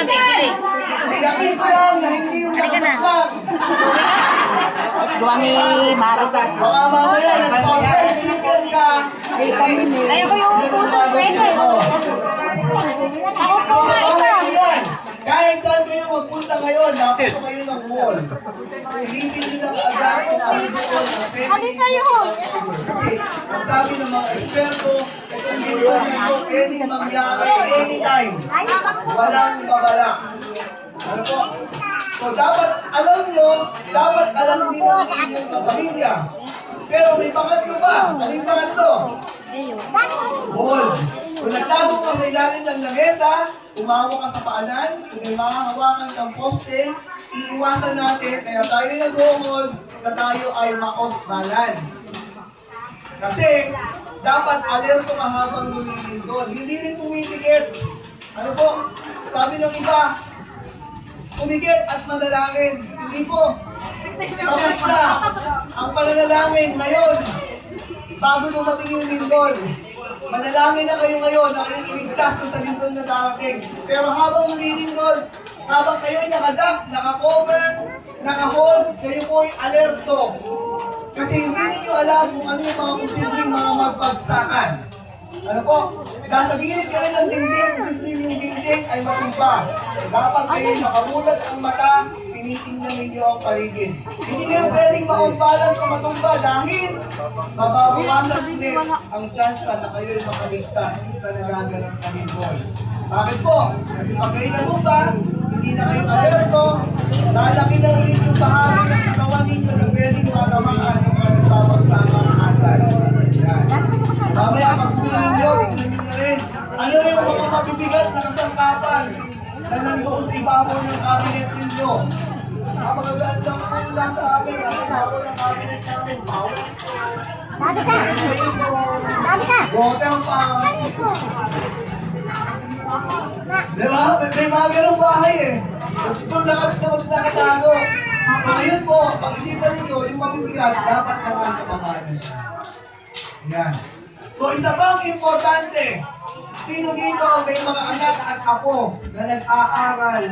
na, baby. Bigakin ko lang na hindi yung nakasaklang. Gawa ni Maris. Baka mamaya, nag-spotted chicken ka. Kaya ko yung puto, pwede. Ako po nga isa. Kahit saan kayo magpunta ngayon, dapat po kayo ng mall. Hindi nila kaagad kung ano doon. Halika yun. Kasi, ang sabi ng mga eksperto, kung dito nito, pwedeng mangyari anytime. Walang babala. Ano po? So, dapat alam nyo, dapat alam din ng inyong pamilya. Pero may pangatlo ba? Ano yung pangatlo? Hold. Kung nagtago ka sa ilalim ng lamesa, umawa ka sa paanan, kung may mahahawakan ng poste, iiwasan natin, kaya tayo nag-hold na tayo ay ma-off balance. Kasi, dapat alerto ka habang lumilingkod. Hindi rin pumipikit. Ano po? Sabi ng iba, pumikit at manalangin. Hindi po. Tapos na ang pananalangin ngayon. Bago dumating yung lindol. Manalangin na kayo ngayon na iligtas ko sa lindol na darating. Pero habang lumilindol, habang kayo ay nakadak, nakakover, nakahold, kayo po ay alerto. Kasi hindi niyo alam kung ano yung mga posibleng mga magbagsakan. Ano po? Nasa gilid kayo ng dingding, posibleng yung dingding ay matumba. Dapat kayo nakamulat ang mata, tinitingnan ninyo ang paligid. Hindi kayo pwedeng ma-on-balance o matumba dahil mababawasan ulit ang chance na kayo ay makaligtas sa nagaganap na lindol. Bakit po? Kasi pag kayo natumba, hindi na kayo alerto, lalaki na ulit yung bahagi ng katawan ninyo na pwedeng matamaan ng mga nababagsakan ng asal. Yan. Mamaya pag-tingin ninyo, tingnan nyo na rin. Ano yung mga mabibigat na kasangkapan na nandoon sa ibabaw ng cabinet ninyo? Kapagagaan lang po nila sa amin, ang ibabaw ng cabinet namin, bawal. Dami ka. Dami ka. Water pa. Diba? May mga ganong bahay eh. Kung nakatago. So ngayon po, pag-isipan ninyo, yung mabibigat, dapat naman sa baba na siya. Yan. So isa pang importante, sino dito may mga anak at apo na nag-aaral?